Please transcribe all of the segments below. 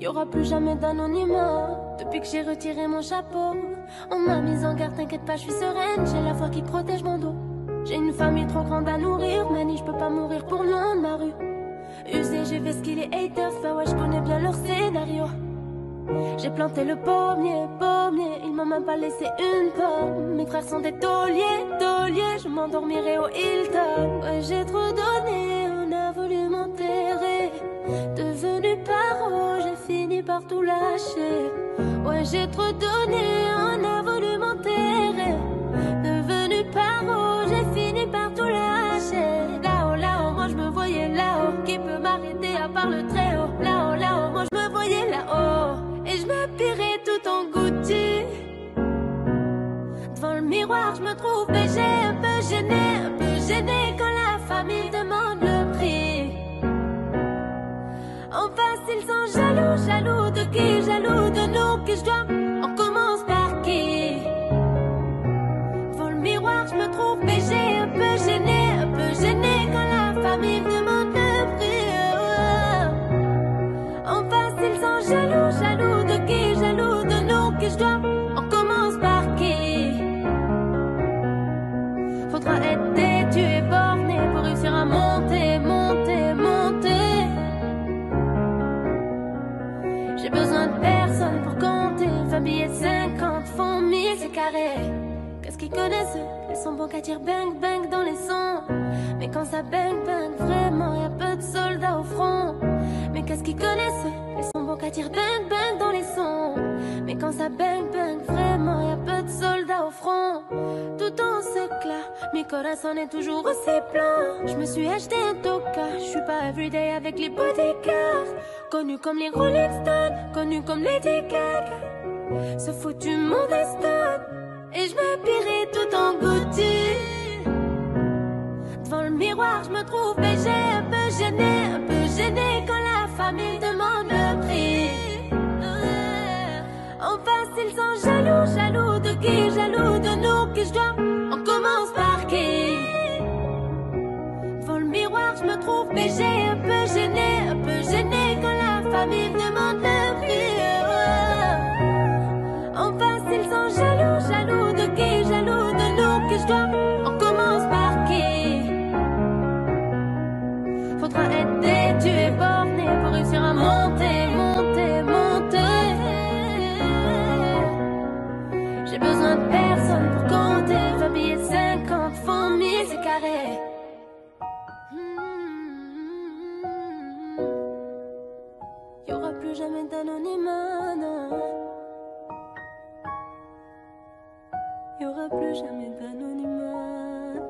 Y aura plus jamais d'anonymat. Depuis que j'ai retiré mon chapeau, on m'a mise en garde, t'inquiète pas, je suis sereine. J'ai la foi qui protège mon dos. J'ai une famille trop grande à nourrir, Mani, je peux pas mourir pour loin de ma rue. Usé, j'ai vu ce qu'il est haters, bah ouais, je connais bien leur scénario. J'ai planté le pommier, ils m'ont même pas laissé une pomme. Mes frères sont des tauliers, je m'endormirai au Hilton. Ouais, j'ai trop donné, on a voulu m'enterrer. Devenu paro, j'ai fini par tout lâcher. Ouais, j'ai trop donné, on a voulu m'enterrer. Devenu paro, j'ai fini par tout lâcher. Là-haut, moi je me voyais là-haut. Qui peut m'arrêter à part le très haut? Là-haut, moi je me voyais là-haut. Et je m'habillerai tout en Gucci. Devant le miroir, je me trouve BG, un peu gênée quand la famille demande le prix. En face, ils sont jaloux de qui? Jaloux de nous, que je dois. On commence par qui? Devant le miroir, je me trouve BG, un peu gênée quand la famille demande le prix. En face, ils sont jaloux de qui? Jaloux de nous, que je dois. On commence par qui? Faudra être têtu et borné pour réussir à monter. J'ai besoin de personne pour compter. 20 billets de 50 font 1000, c'est carré. Qu'est-ce qu'ils connaissent eux? Ils sont bons qu'à dire bang bang dans les sons. Mais quand ça bang bang, vraiment y'a peu de soldats au front. Mais qu'est-ce qu'ils connaissent eux? Ils sont bons qu'à dire bang bang dans les sons. Mais quand ça bang bang, vraiment y'a peu de soldats au front. Tout en secla, mi corazon est toujours aussi plein. Je me suis acheté un toka, je suis pas everyday avec les bodyguards. Connu comme les Rolling Stones, connu comme Lady Gaga. Ce foutu monde est stone. Et je m'habillerai tout en Gucci. Devant le miroir, je me trouve BG, un peu gênée quand la famille demande le prix. En face, ils sont jaloux de qui? Jaloux de nous, que je dois. On commence par qui? Devant le miroir, je me trouve BG, un peu gênée quand la famille demande le prix. En face, ils sont jaloux de qui? Jaloux de nous, que je dois. On commence par qui? Faudra être têtu et borné pour réussir à monter. J'ai besoin de personne pour compter. 20 billets de 50 font 1000, c'est carré. Y'aura plus jamais d'anonymat, non. Y'aura plus jamais d'anonymat, non.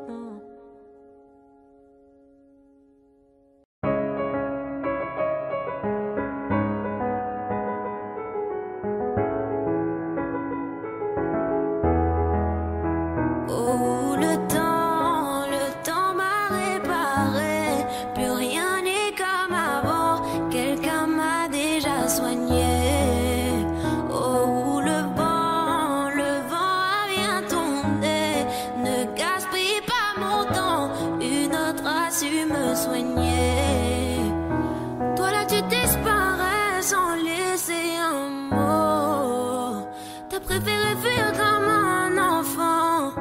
Oh, le temps m'a réparé. Plus rien n'est comme avant. Quelqu'un m'a déjà soigné. Oh, le vent a bien tourné. Ne gaspille pas mon temps. Une autre a su me soigner. Toi là, tu disparais sans laisser un mot. T'as préféré fuir comme un enfant.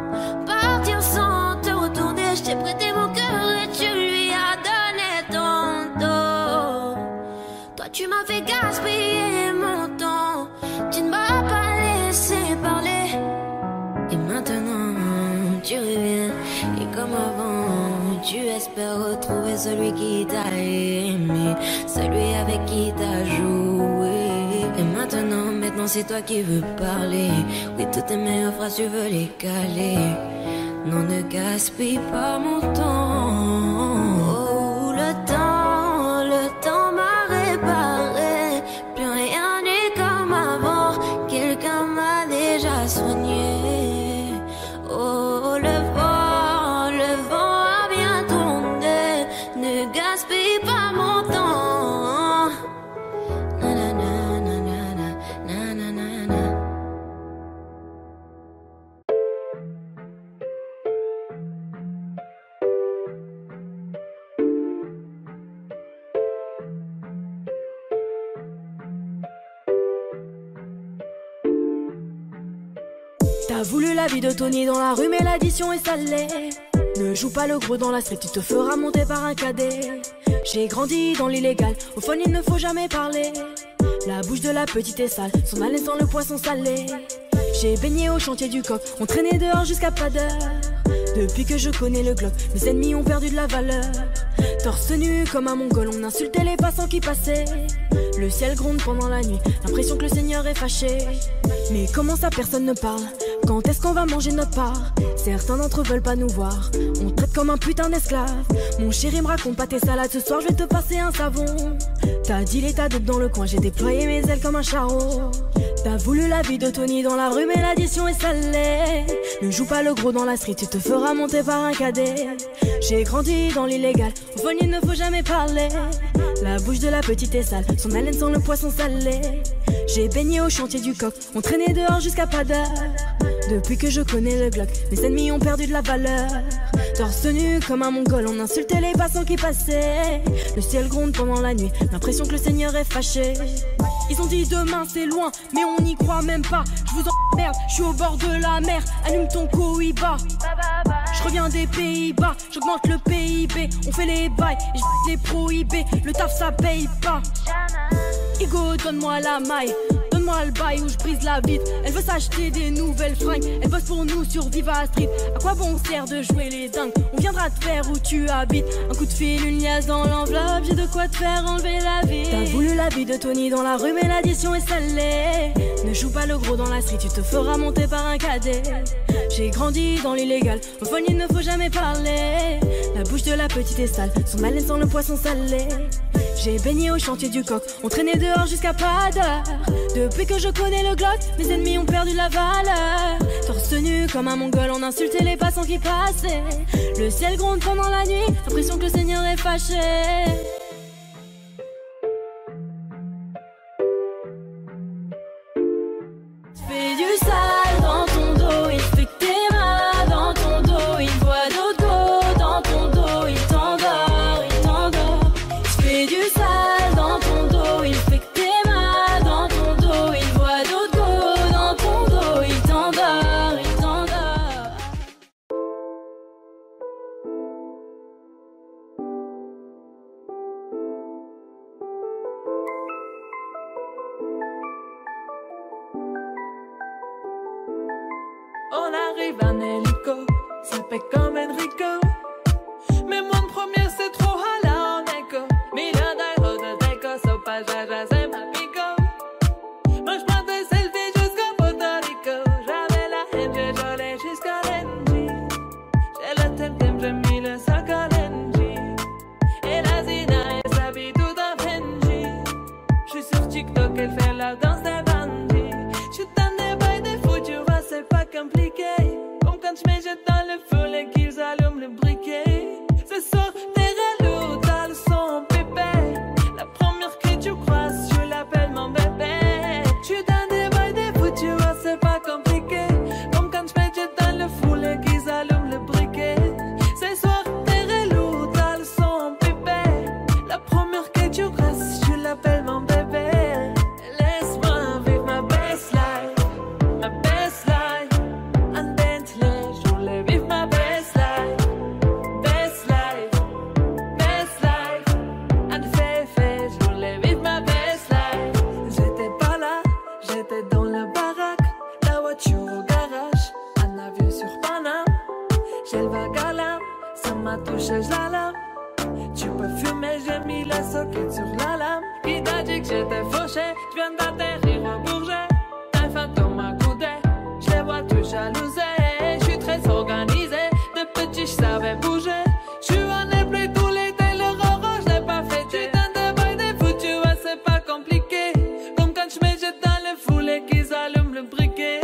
Partir sans te retourner, je t'ai prêté mon cœur et tu lui as donné ton dos. Toi tu m'as fait gaspiller mon temps, tu ne m'as pas laissé parler. Et maintenant tu reviens et comme avant, tu espères retrouver celui qui t'a aimé, celui avec qui t'as joué. Et maintenant c'est toi qui veux parler. Oui, toutes tes meilleures phrases tu veux les caler. Non, ne gaspille pas mon temps. Oh, le temps m'a réparé. Plus rien n'est comme avant. Quelqu'un m'a déjà soigné. Oh, le vent a bien tourné. Ne gaspille pas mon temps. Na na na na na na na na na. T'as voulu la vie de Tony dans la rue mais l'addition est salée. Ne joue pas le gros dans la street, tu te feras monter par un cadet. J'ai grandi dans l'illégal, au fun il ne faut jamais parler. La bouche de la petite est sale, son haleine sent le poisson salé. J'ai baigné au chantier du coq, on traînait dehors jusqu'à pas d'heure. Depuis que je connais le Glock, mes ennemis ont perdu de la valeur. Torse nu comme un mongol, on insultait les passants qui passaient. Le ciel gronde pendant la nuit, l'impression que le Seigneur est fâché. Mais comment ça personne ne parle? Quand est-ce qu'on va manger notre part? Certains d'entre eux veulent pas nous voir, on traite comme un putain d'esclave. Mon chéri me raconte pas tes salades, ce soir je vais te passer un savon. T'as dit l'état dope dans le coin, j'ai déployé mes ailes comme un charreau. T'as voulu la vie de Tony dans la rue mais l'addition est salée. Ne joue pas le gros dans la street, tu te feras monter par un cadet. J'ai grandi dans l'illégal, au fond il ne faut jamais parler. La bouche de la petite est sale, son haleine sent le poisson salé. J'ai baigné au chantier du coq, on traînait dehors jusqu'à pas d'heure. Depuis que je connais le Glock, mes ennemis ont perdu de la valeur. Torse nu comme un mongol, on insultait les passants qui passaient. Le ciel gronde pendant la nuit, l'impression que le Seigneur est fâché. Ils ont dit demain c'est loin, mais on n'y croit même pas. Je vous emmerde, je suis au bord de la mer. Allume ton Cohiba. Je reviens des Pays-Bas, j'augmente le PIB. On fait les bails, et je les prohibés. Le taf ça paye pas. Igo, donne-moi la maille, donne-moi le bail où je brise la vitre. Elle veut s'acheter des nouvelles fringues, elle bosse pour nous sur Viva Street. À quoi bon sert de jouer les dingues? On viendra te faire où tu habites. Un coup de fil, une liasse dans l'enveloppe, j'ai de quoi te faire enlever la vie. T'as voulu la vie de Tony dans la rue mais l'addition est salée. Ne joue pas le gros dans la street, tu te feras monter par un cadet. J'ai grandi dans l'illégal, au fond il ne faut jamais parler. La bouche de la petite est sale, son haleine sent le poisson salé. J'ai baigné au chantier du coq, on traînait dehors jusqu'à pas d'heure. Depuis que je connais le Glock, mes ennemis ont perdu la valeur. Torse nu comme un mongol, on insultait les passants qui passaient. Le ciel gronde pendant la nuit, l'impression que le Seigneur est fâché. Fais du sale dans ton dos, il fait que t'es mal dans ton dos. Il voit d'autres go dans ton dos, il t'endort, il t'endort. Fais du sale dans ton dos, il fait que t'es mal dans ton dos. Il voit d'autres go dans ton dos, il t'endort, il t'endort. On arrive en hélico, ça fait comme Enrico. Mais mon premier c'est trop hala en écho. Million d'euros de déco, so pas jaja, c'est ma pico. Moi j'prends des selfies jusqu'à Puerto Rico. J'avais la haine, j'ai jolé jusqu'à l'NG. J'ai le thème, j'ai mis le sac à l'NG. Et la Zina, elle s'habille tout en Benji. J'suis sur TikTok, elle fait la danse des bandits. J'suis dans des bails des fous, tu vois, c'est pas compliqué. Comme quand j'me jette dans le feu et qu'ils allument le briquet. Ce soir, t'es relou, t'as le son pépé. La première que tu croises, je l'appelle mon bébé. J'suis dans des bails des fous, tu vois, c'est pas compliqué. Comme quand j'me jette dans le fou et qu'ils allument le briquet. Ce soir, t'es relou, t'as le son pépé. La première que tu croises, je l'appelle mon bébé. Laisse-moi vivre ma best life. Ma best life, en Bentley, je voulais vivre ma best life. Best life, en Fefe, je voulais vivre ma best life. J'étais pas là, j'étais dans le baraque. La voiture au garage, un avion sur Paname. J'ai le vague à l'âme, ça m'a touché, je la lame. Tu peux fumer, j'ai mis la socket sur la lame. Qui t'a dit que j'étais fauché, je viens d'atterrir au Bourget. Un fantôme m'a coudé, je les vois tous jalousés. Je suis très organisé, de petit je savais bouger. Je suis en éplé tout l'été, le roro je l'ai pas fêté. Dans des bails des fous, tu vois c'est pas compliqué. Comme quand je me jette dans le foule et qu'ils allument le briquet.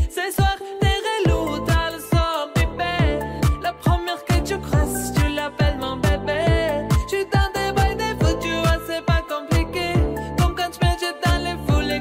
Ce soir t'es relou, t'as le sort pépé. La première que tu crosses, tu l'appelles mon bébé. Je suis dans des bails des fous, tu vois c'est pas compliqué. Comme quand je me jette dans le foule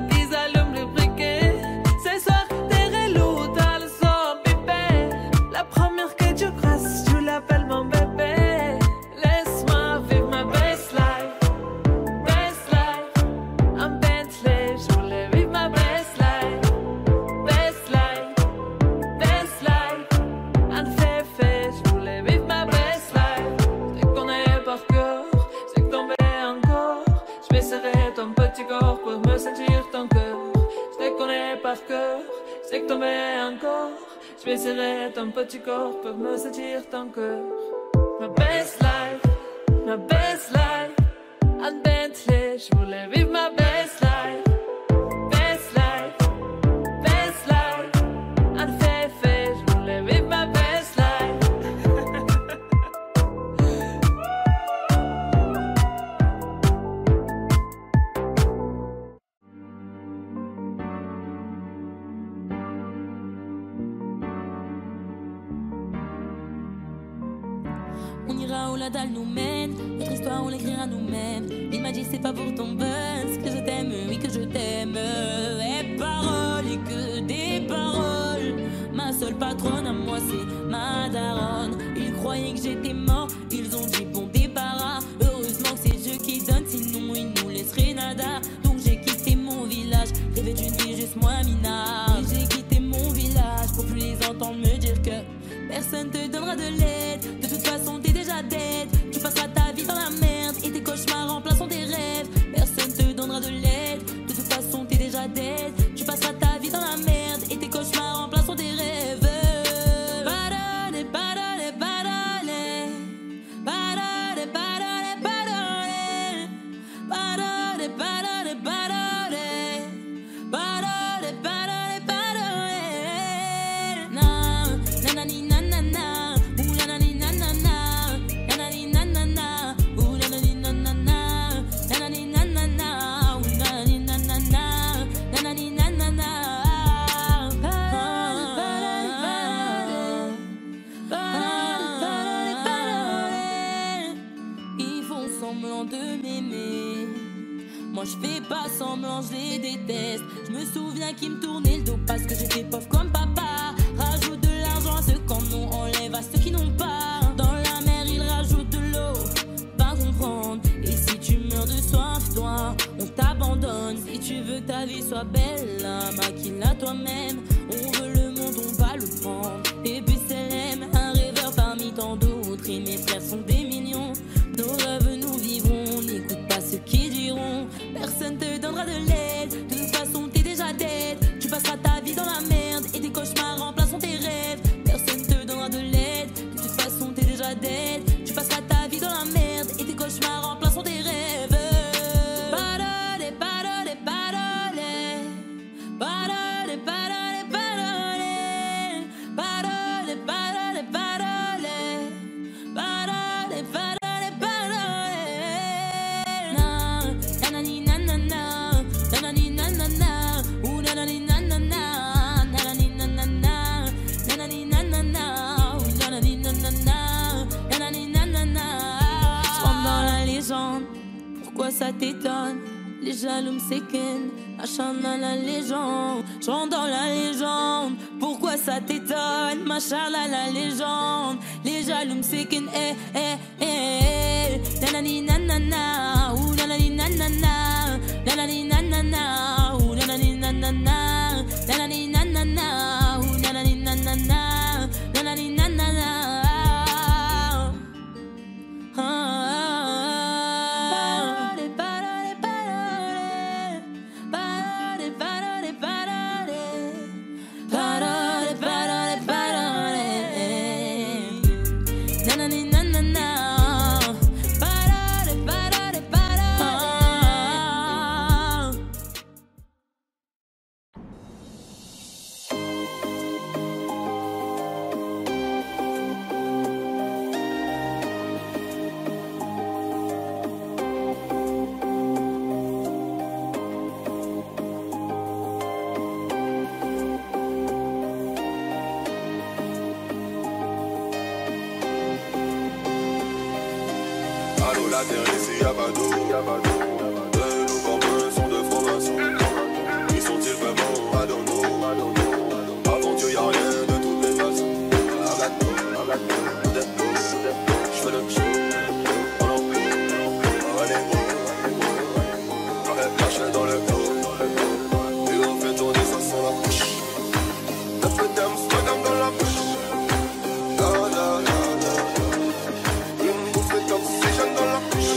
sommeiller encore. Je vais serrer ton petit corps pour me sentir ton cœur. Ma best life, ma best life. En Bentley, je voulais vivre ma best life. Best life, best life. En Fefe, je voulais vivre ma best life. On ira où la dalle nous mène, notre histoire on l'écrira nous-mêmes. Il m'a dit c'est pas pour ton buzz que je t'aime, oui que je t'aime. Et paroles et que des paroles. Ma seule patronne à moi c'est ma daronne. Ils croyaient que j'étais mort, ils ont dit bon débarras. Heureusement que c'est Dieu qui donne, sinon ils nous laisseraient nada. Donc j'ai quitté mon village, rêvé d'une vie juste moins minable. J'ai quitté mon village pour plus les entendre me dire que personne te donnera de l'aide. De toute façon t'es déjà dead. Tu passeras ta vie dans la merde et tes cauchemars remplaceront tes rêves. Personne te donnera de l'aide. De toute façon t'es déjà dead. Tu passeras ta vie dans la merde et tes cauchemars remplaceront tes rêves. Parole, parole, parole. Parole, parole, parole. Parole, parole, parole. Parole, parole, parole. Na, nanani, nanana. Ooh, nanani, nanana. Nanani, nanana. Ooh, nanani, nanana. Nanani, nanana. Ooh, nanani, nanana. Nanani, nanana. Parole, parole, parole. Ils font semblant de m'aimer. Moi je fais pas semblant, je les déteste. Je me souviens qu'ils me tournaient le dos parce que j'étais pauvre comme papa. Rajoute de l'argent à ceux qui en ont, enlève à ceux qui n'ont pas. Dans la mer ils rajoutent de l'eau, pas comprendre. Et si tu meurs de soif, toi, on t'abandonne. Si tu veux que ta vie soit belle, maquille-la toi-même. On veut le monde, on va le prendre. Et puis c'est l'aime, un rêveur parmi tant d'autres. Et mes frères sont des millions. Nos rêves nous vivrons, n'écoute pas ceux qui diront. Personne te donnera de l'aide. De toute façon t'es déjà dead. Tu passeras ta vie dans la merde et tes cauchemars remplaceront tes rêves. Personne te donnera de l'aide. De toute façon t'es déjà dead. Tu passeras ta vie dans la merde et tes cauchemars remplaceront tes rêves. Parole, parole, parole. Parole, parole, parole. Parole, parole, parole. Parole, parole, parole. Na, nanani, nanana. Nanani, nanana. Ooh, nanani, nanana. Nanani, nanana. Nanani, nanana. Ooh, nanani, nanana. Nanani, nanana. Je rentre dans la légende. Pourquoi ça t'étonne? Les jaloux me séquennent, machin dans la légende. Je rentre dans la légende. Pourquoi ça t'étonne? Machin dans la légende. Les jaloux me séquennent, nanani nanana, ou nanani nanana, nanani nanana, ou nanani nanana, nanani nanana, ou nanani nanana, nanani nanana. La terre ici y'a pas d'eau. De nos communs sont de francs-maçons. Qui sont-ils vraiment à Dono? Avant Dieu y'a rien de toutes les façons. Je fais le show. Lâche dans le dos. Et on fait tourner ça sans la bouche. La fête d'aime, soit dans la bouche. Une bouffée d'oxygène dans la bouche.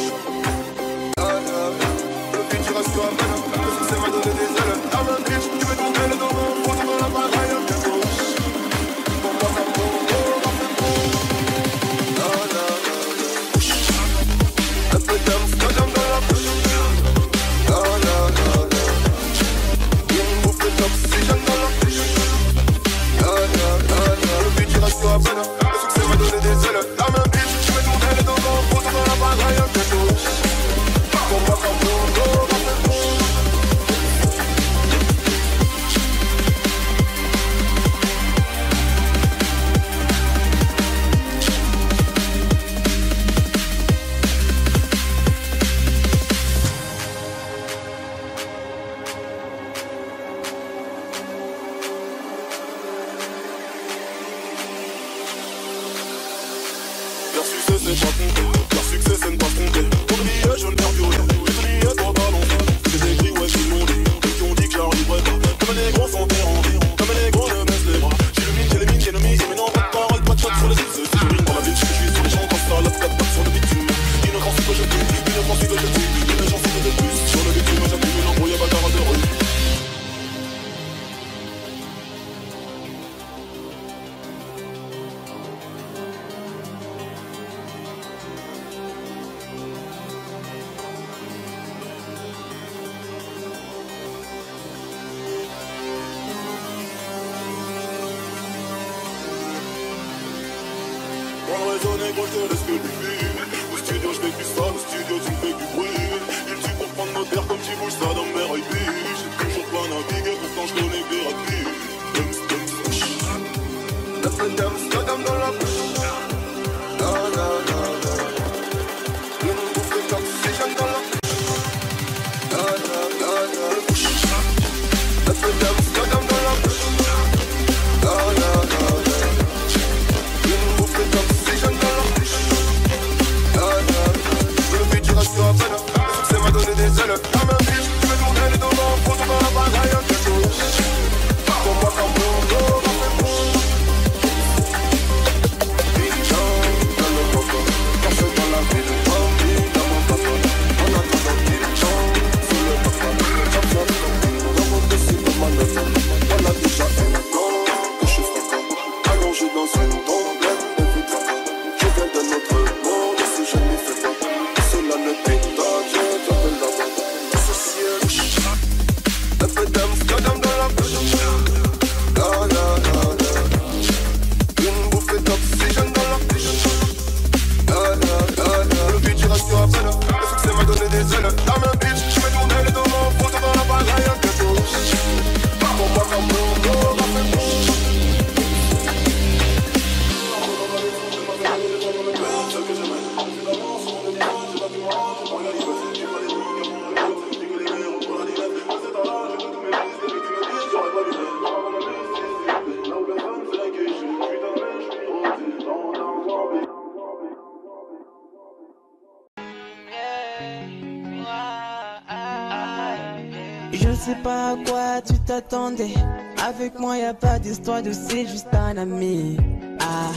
pas raisonner, gros, je te laisse que du vide. Au studio, je fais plus ça, au studio, tu me fais du bruit. Il tue pour prendre nos terres comme tu bouges ça dans mes rugby. J'ai toujours pas navigué, pourtant je connais des rapides. Dum dans la bouche. La la la la. Une bouffée d'oxygène dans la bouche. La la la la. Dum dans la bouche. La la la la. Une bouffée d'oxygène dans la bouche. La la la. Le futur reste à peine. Le succès m'a donné des ailes. La même bitch, tu veux tourner les dos dans le fond, dans la balle, rien que tout. Pour moi, comme mon dos. Je sais pas à quoi tu t'attendais. Avec moi y a pas d'histoire de c'est juste un ami. Ah,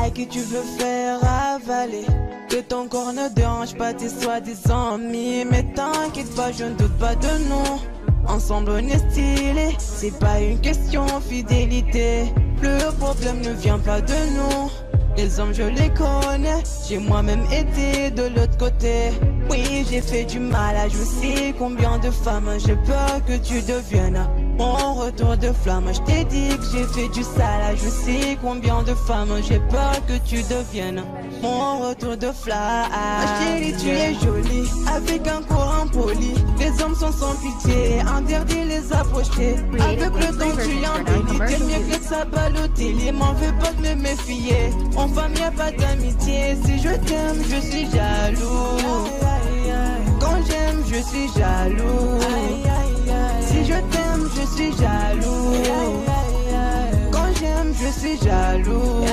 à qui tu veux faire avaler. Que ton corps ne dérange pas tes soi-disant amis. Mais t'inquiète pas, je ne doute pas de nous. Ensemble on est stylé. C'est pas une question fidélité. Le problème ne vient pas de nous. Les hommes je les connais. J'ai moi-même été de l'autre côté. Oui, j'ai fait du mal à je sais combien de femmes j'ai peur que tu deviennes mon retour de flamme. Je t'ai dit que j'ai fait du sale à je sais combien de femmes j'ai peur que tu deviennes mon retour de flamme. Chérie, tu es jolie avec un corps impoli. Les hommes sont sans pitié, interdit les approcher. Avec le temps tu embellis, t'es mieux que ça Balotelli. M'en veux pas de me méfier, en femme y'a pas d'amitié. Si je t'aime, je suis jaloux. Quand j'aime, je suis jaloux. Si je t'aime, je suis jaloux. Quand j'aime, je suis jaloux.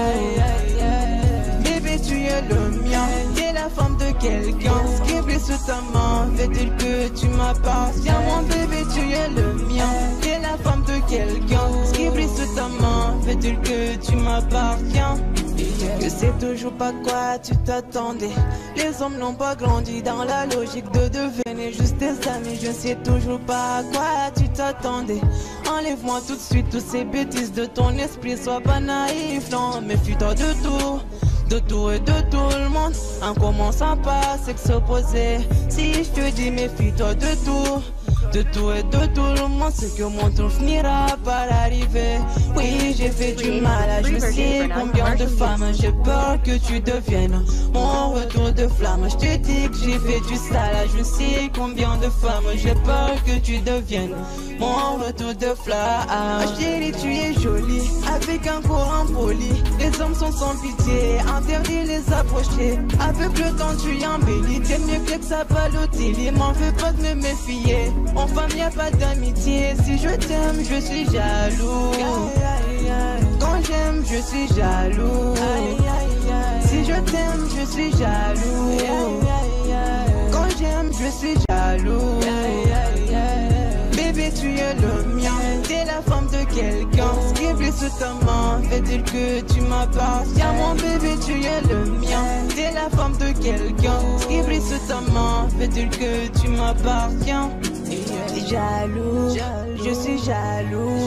Bébé, tu es le mien. T'es la femme de quelqu'un. Scribblé sous ta main, fait-il que tu m'appartiens. Mon bébé, tu es le mien. T'es la femme de quelqu'un. Scribblé sous ta main, fait-il que tu m'appartiens. Je sais toujours pas quoi tu t'attendais. Les hommes n'ont pas grandi dans la logique de devenir juste des amis. Je sais toujours pas à quoi tu t'attendais. Enlève-moi tout de suite toutes ces bêtises de ton esprit. Sois pas naïf, non, méfie-toi de tout. De tout et de tout le monde. En commençant par sexe opposé. Si je te dis méfie-toi de tout. De tout et de tout le monde, c'est que mon tour finira par arriver. Oui, j'ai fait du mal à je sais combien de femmes j'ai peur que tu deviennes mon retour de flamme. Je te dis que j'ai fait du sale à je sais combien de femmes j'ai peur que tu deviennes mon retour de flamme. Chérie, tu es jolie avec un corps impoli. Les hommes sont sans pitié, interdit les approcher. Avec le temps tu embellis, t'es mieux que ça Balotelli. M'en veux pas de me méfier, en femme y'a pas d'amitié. Si je t'aime, je suis jaloux. Quand j'aime, je suis jaloux. Si je t'aime, je suis jaloux. Quand j'aime, je suis jaloux. Bébé, tu es le mien. T'es la femme de quelqu'un. Scribblé sous ta main, fait-il que tu m'appartiens. Mon bébé, tu es le mien. T'es la femme de quelqu'un. Scribblé sous ta main, fait-il que tu m'appartiens. Jaloux, je suis jaloux.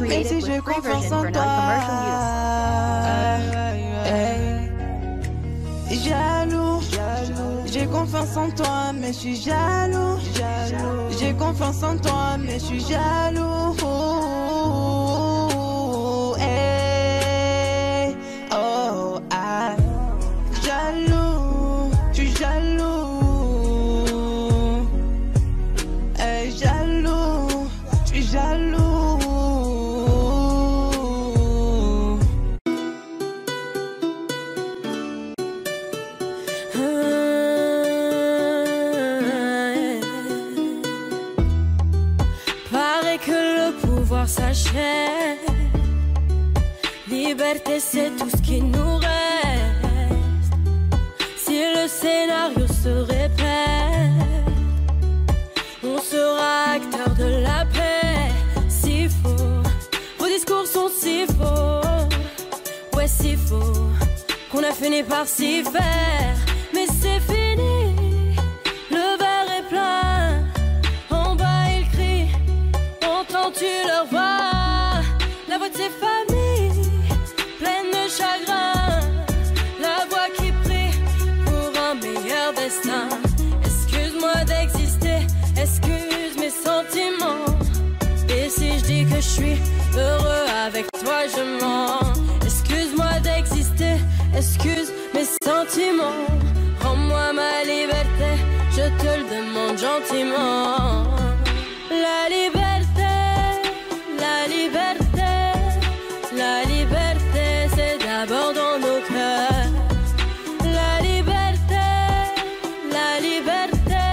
Même si j'ai confiance en toi. Jaloux, j'ai confiance en toi, mais je suis jaloux. J'ai confiance en toi, mais je suis jaloux. cher. Liberté, c'est tout ce qui nous reste. Si le scénario se répète, on sera acteur de la paix. Si faux, vos discours sont si faux. Ouais, si faux, qu'on a fini par s'y faire. Mais c'est fini, le verre est plein. En bas ils crient, entends-tu leur voix? La voix de ses familles, pleine de chagrin. La voix qui prie pour un meilleur destin. Excuse-moi d'exister, excuse mes sentiments. Et si je dis que je suis heureux avec toi, je mens. Excuse-moi d'exister, excuse mes sentiments. Rends-moi ma liberté, je te le demande gentiment. La liberté, la liberté, la liberté, c'est d'abord dans nos cœurs. La liberté, la liberté,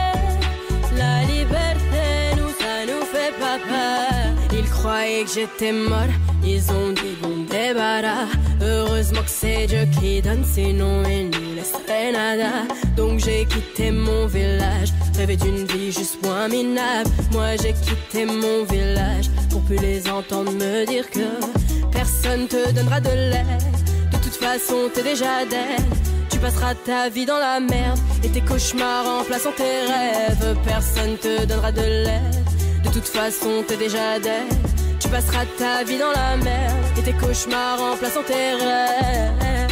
la liberté, nous ça nous fait pas peur. Ils croyaient que j'étais molle, ils ont dit bon débarras. Heureusement que c'est Dieu qui donne, sinon il nous laisserait nada. Donc j'ai quitté mon village, rêvé d'une vie juste moins minable. Moi j'ai quitté mon village pour plus les entendre me dire que personne te donnera de l'aide. De toute façon t'es déjà dead. Tu passeras ta vie dans la merde et tes cauchemars remplaçant tes rêves. Personne te donnera de l'aide. De toute façon t'es déjà dead. Tu passeras ta vie dans la merde et tes cauchemars remplaçant tes rêves.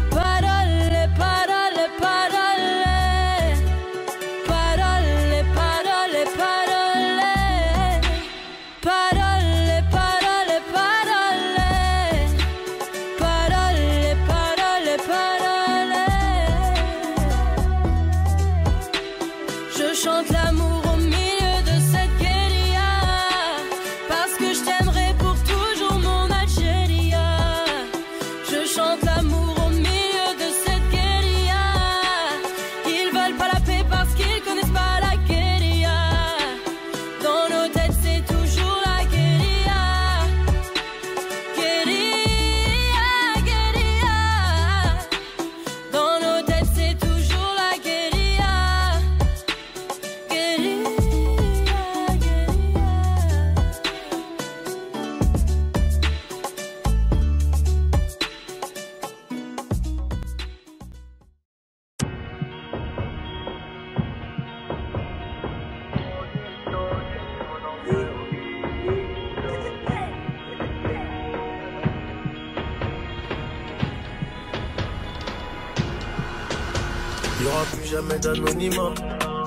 Parole, parole, parole. Parole, parole, parole. Parole, parole, parole. Parole, parole, parole. Je chante l'amour au milieu de cette guérilla, parce que je t'aimerai pour toujours mon Algéria. Je chante l'amour au milieu de cette guérilla. Ils veulent pas la paix parce qu'ils connaissent pas la guérilla. Dans nos têtes c'est toujours la guérilla. Guérilla, guérilla. Dans nos têtes c'est toujours la guérilla. Guérilla, guérilla. Il n'y aura plus jamais d'anonymat,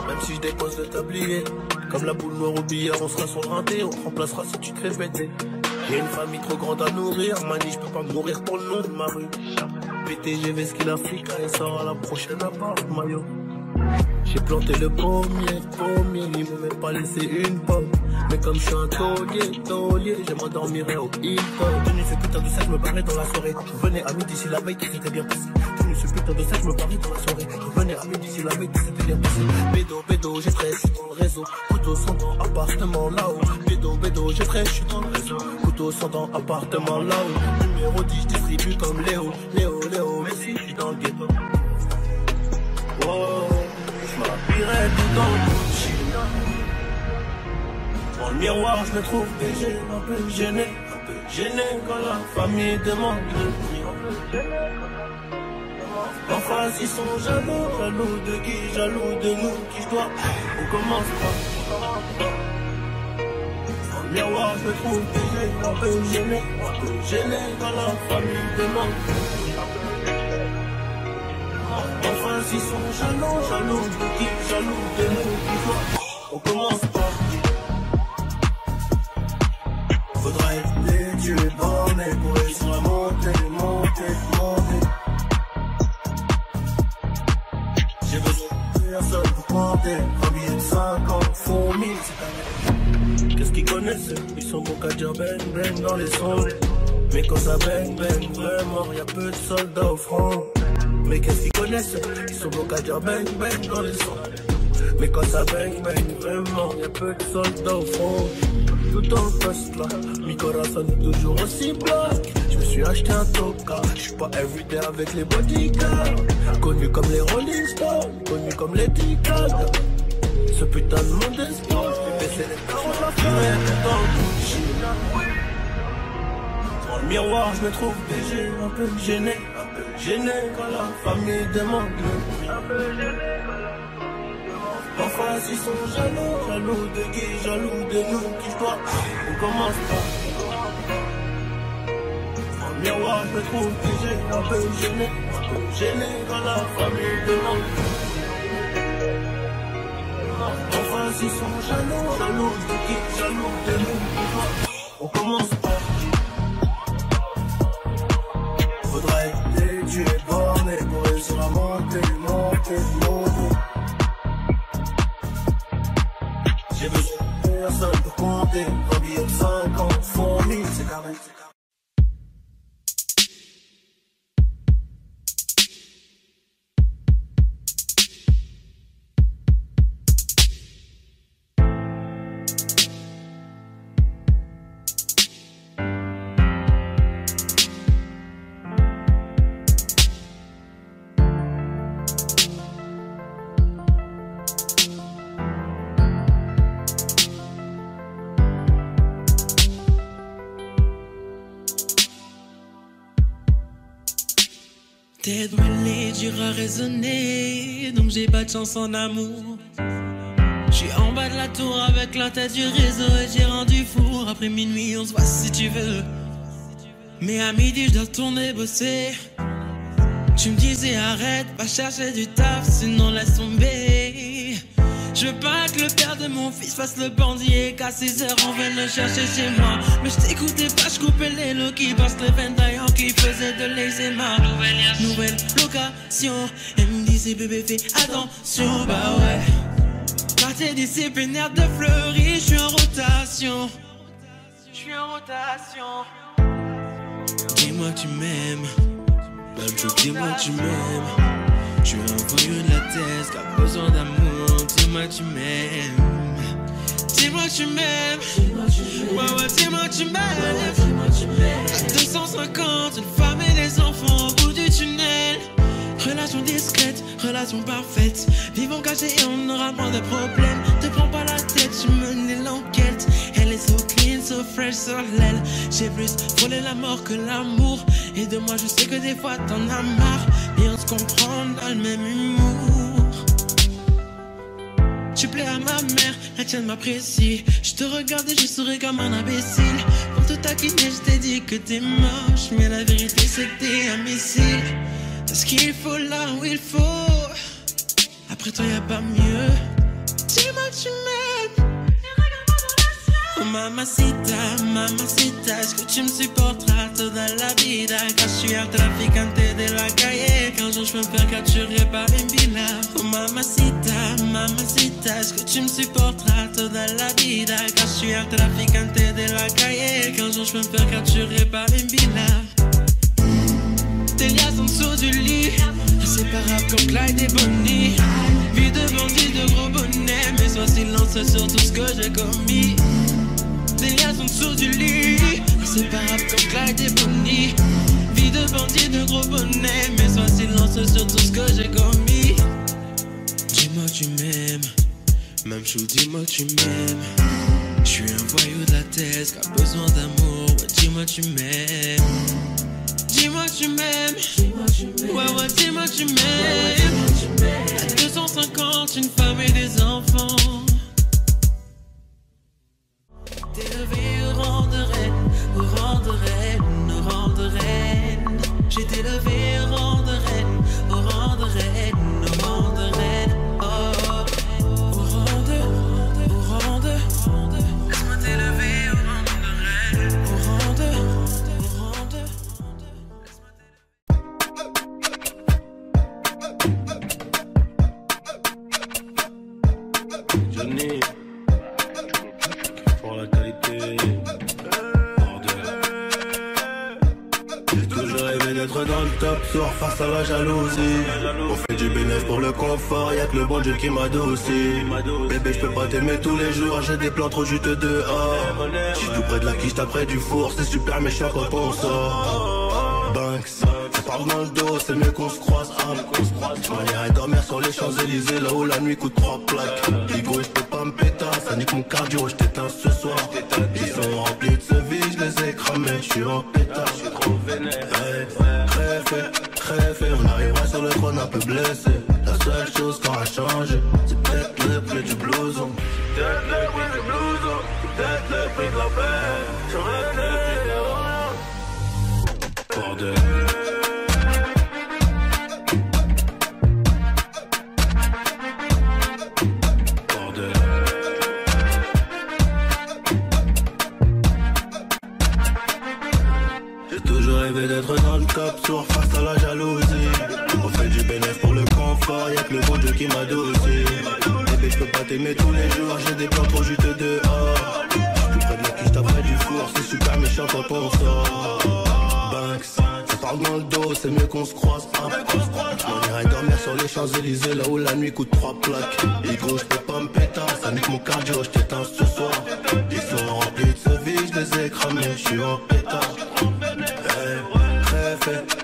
même si je dépose le tablier. Comme la boule noire au billard, on sera sur le rinté, on te remplacera si tu te fais péter. J'ai une famille trop grande à nourrir, mani, je peux pas me nourrir pour le nom de ma rue. PTGV, ce qu'il a fait, quand il sort à la prochaine appart, maillot. J'ai planté le pommier, il m'a même pas laissé une pomme. Mais comme je suis un taulier, je m'endormirai au hip-hop. Tenu ce putain de sac, je me barrais dans la soirée. Je venais à midi si la veille, tout s'était bien passé. Tenu ce putain de sac, je me barrais dans la soirée. Je venais à midi si la veille, tout s'était bien passé. Bédo, j'ai frais, je suis dans le réseau. Couteau sans dents, appartement là-haut. Bédo, j'ai frais, je suis dans le réseau. Couteau sans dents, appartement là-haut. Numéro 10, je distribue comme Léo, mais si je suis dans le ghetto. Wow. M'habillerai tout dans le Gucci. Dans le miroir, je me trouve léger, un peu gêné quand la famille demande de prix. En face, ils sont jaloux de qui, jaloux de nous, qui je dois. On commence pas. Dans le miroir, je me trouve léger, un peu gêné quand la famille demande. Enfin, s'ils sont jaloux de qui, jaloux de nous, qui doit. On commence pas. Faudra être tu es borné pour réussir à monter. J'ai besoin de personne pour compter. Un billet de 50 font 1000, c'est un. Qu'est-ce qu'ils connaissent? Ils sont bons qu'à dire bang dans les sons. Mais quand ça bang vraiment, y'a peu de soldats au front. Mais qu'est-ce qu'ils connaissent? Ils sont bons qu'à dire bang dans les sons. Mais quand ça baigne vraiment, y'a peu de soldats au front. Tout en poste là, mi corazon toujours aussi black. Je me suis acheté un toka, j'suis pas everyday avec les bodyguards. Connu comme les Rolling Stones, connu comme les Ticals. Ce putain de monde est sport, baisser les parents de la fumée dans le Gucci. Dans le miroir je me trouve BG, un peu gêné quand la famille demande le prix. Un peu gêné quand la famille demande. Parfois ils sont jaloux, jaloux de qui, jaloux de nous qui je dois. On commence pas. Dans le miroir je me trouve BG, un peu gêné quand la famille demande. Enfin s'ils sont jaloux, jaloux de qui, jaloux de nous. On commence pas. Faudrait les tuer bornés pour réussir à monter. J'ai besoin de personne pour compter. Un billet de 50 font 1000, c'est carré. Tête brûlée, dur à raisonner, donc j'ai pas de chance en amour. J'suis en bas de la tour avec la tête du réseau et j'ai rendu four. Après minuit on se voit si tu veux, mais à midi je dois retourner bosser. Tu me disais arrête, pas chercher du taf, sinon laisse tomber. Je veux pas que le père de mon fils fasse le bandit et qu'à 6 heures on vienne le chercher chez moi. Mais je t'écoutais pas, je coupais les lots qui passent les veines d'ailleurs qui faisaient de l'eczéma. Nouvelle location, elle me disait bébé fais attention, bah ouais. Quartier disciplinaire de Fleury, je suis en rotation. Dis-moi que tu m'aimes, même dis-moi que tu m'aimes. Je suis un voyou de la thèse qui a besoin d'amour. Dis-moi que tu m'aimes. Dis-moi que tu m'aimes. Ouais, dis-moi que tu m'aimes. À 250, une femme et des enfants au bout du tunnel. Relation discrète, relation parfaite. Vivons cachés et on aura moins de problèmes. Te prends pas la tête, tu menais l'enquête. Elle est so clean, so fresh sur l'aile. J'ai plus frôlé la mort que l'amour. Et de moi je sais que des fois t'en as marre. Et on se comprend dans le même humour. Tu plais à ma mère, la tienne m'apprécie. Je te regarde et je souris comme un imbécile. Pour te taquiner je t'ai dit que t'es moche, mais la vérité c'est que t'es un missile. T'as ce qu'il faut là où il faut. Après toi y'a pas mieux. Dis-moi que tu m'aimes. Oh mamacita, mamacita, est-ce que tu me supporteras toda la vida? Quand je suis un traficante de la calle, qu'un jour je peux me faire capturer par une villa. Oh mamacita, mamacita, est-ce que tu me supporteras toda la vida? Quand je suis un traficante de la calle, qu'un jour je peux me faire capturer par une villa. Tes liasses en dessous du lit, inséparables comme Clyde et Bonnie. Vie de bandit, de gros bonnet, mais sois silencieux sur tout ce que j'ai commis. Des liasses en dessous du lit, inséparables comme Clyde et Bonnie. Vie de bandit, de gros bonnet, mais sois silencieux sur tout ce que j'ai commis. Dis-moi que tu m'aimes, même chou, dis-moi que tu m'aimes. J'suis un voyou de la thèse qui a besoin d'amour, ouais, dis-moi que tu m'aimes. Dis-moi que tu m'aimes, ouais, dis-moi que tu m'aimes. À 250, une femme et des enfants. T'es levé au rang de reine, au rang de reine, au rang de reine. J'étais levé au rang de reine, au rang de reine, au rang de reine. Oh, au rang de, laisse-moi t'élever au rang de reine, au rang de, Johnny, pour la qualité, bordel. J'ai toujours rêvé d'être dans le top, soir face à la jalousie. On fait du bénéfice pour le confort, y'a que le bon Dieu qui m'adoucit. Bébé, je peux pas t'aimer tous les jours, j'ai des plans trop juste dehors. J'suis tout près de la quiche, après du four, c'est super méchant quand on sort. Banks, ça parle dans le dos, c'est mieux qu'on se croise. J'irais dormir sur les Champs-Élysées, là où la nuit coûte 3 plaques. Digo, j'peux pas me péter, ça nique mon cardio, j't'éteins ce soir. Ils sont remplis de ce vide, j'les ai cramés, j'suis en pétard, j'suis trop vénère. Très fait, on arrivera sur le trône un peu blessé. La seule chose qui aura changé, c'est peut-être le prix du blouson. C'est peut-être le prix du blouson, c'est peut-être le prix de la paix. J'aurais été rien. Bordel. D'être dans le top sourd face à la jalousie. On fait du bénéfice pour le confort, y'a que le bon Dieu qui m'adoucit. Bébé, je peux pas t'aimer tous les jours, j'ai des plans trop juste dehors. J'suis tout près de la quiche, t'après du four, c'est super méchant quand on sort. Banks, ça parle dans le dos, c'est mieux qu'on se croise. On irait dormir sur les Champs-Élysées, là où la nuit coûte 3 plaques. Et gros, j'peux pas me péter, ça nique mon cardio, j't'éteins ce soir. Ils sont remplis de ce vide, j'les ai cramés, j'suis en pétard.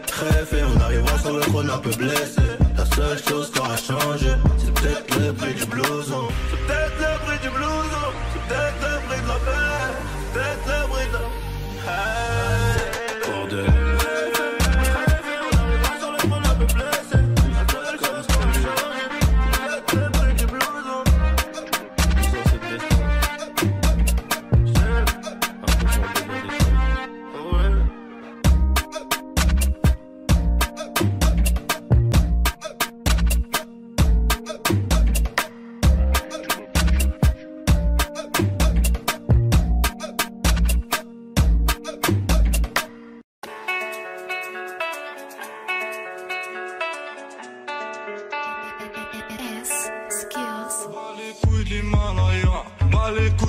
Très fait, on arrivera sur le trône un peu blessé. La seule chose qui aura changé, c'est peut-être le prix du blouson. C'est peut-être le prix du blouson, c'est peut-être le prix de la paix, c'est peut-être le prix de la... Bordel. On arrivera sur le trône un peu blessé. La seule chose qui aura changé, c'est peut-être le prix du blouson. Blouson, c'est le destin.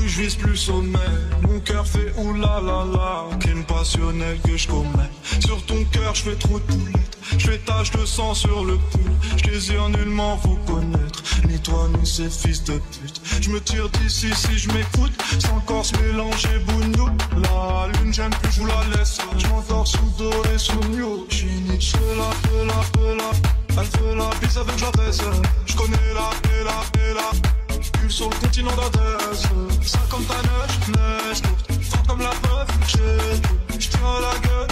Je vise plus sommet, mon cœur fait oulala, crime passionnel que je commets. Sur ton cœur je fais trop de poulettes, je fais tache de sang sur le pull. Je désire nullement vous connaître, ni toi ni ces fils de pute. Je me tire d'ici si je m'écoute, sans corps se mélanger bougnou. La lune j'aime plus, je vous la laisse. Je m'endors sous doré, sous new. J'suis Nietzsche, elle veut la bise avec la baisse. Je connais la sur le continent d'Adès. 50 neige courte, fort comme la preuve. Je tiens la gueule,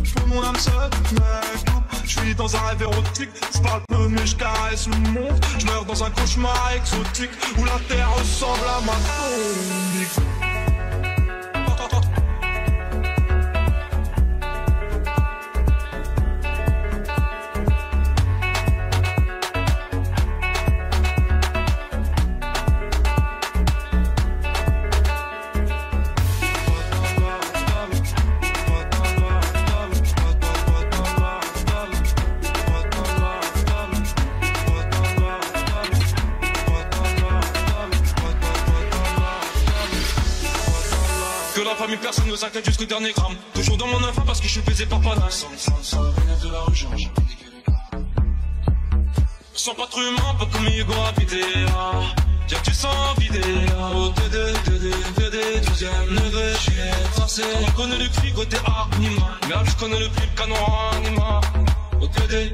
je pour mon âme seule, mec. Je suis dans un rêve érotique, je parle peu mais je caresse le monde. Je meurs dans un cauchemar exotique où la terre ressemble à ma tombe. Personne ne s'inquiète jusqu'au dernier gramme. Toujours dans mon enfant parce que je suis baisé par Panas. Sans de la rue, sans pas trop humain, pas comme Hugo habité. Y'a que tu sens vidé. Au TD, 12ème degré. J'suis forcé. On connaît le prix côté anima. Merde, je connais le prix le canon anima. Au TD.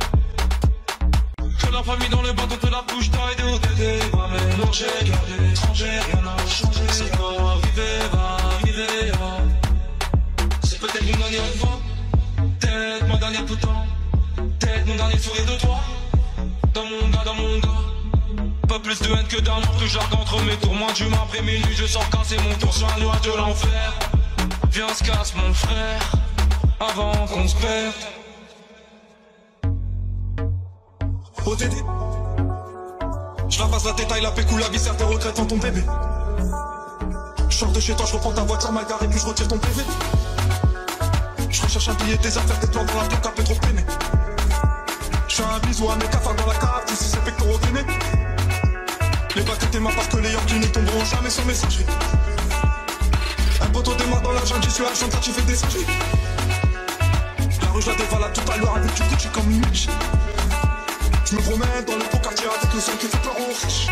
Que la famille dans le bâton te la couche taille de au TD. Va mélanger, garder étranger, rien n'a changé. C'est quoi, arriver, c'est peut-être mon dernier enfant, peut-être ma dernière tout temps, peut-être mon dernier sourire de toi. Dans mon gars, pas plus de haine que d'amour, tout jargon entre mes tours. Moins d'humain après minuit, je sens casser mon tour sur un noix de l'enfer. Viens, se casse mon frère, avant qu'on se perde. OTD, je la passe la détaille, la pécou, la viscère, tes regrets en ton bébé. Je sors de chez toi, je reprends ta voiture mal garée, puis je retire ton PV. Je recherche un billet, des affaires, des plans dans la tête, t'as trop peiné. Je fais un bisou à mes cafards dans la cave, ici c'est pectoraux gainés. Les bacs tes mains parce que les Yankees ne tomberont jamais sur messagerie. Un poteau démarre dans la jungle, j'y suis à Argentin, tu fais des singeries. La rue je la dévalade tout à l'heure avec du Gucci comme une miche. Je me promène dans le beau quartier avec le son qui fait peur aux riches.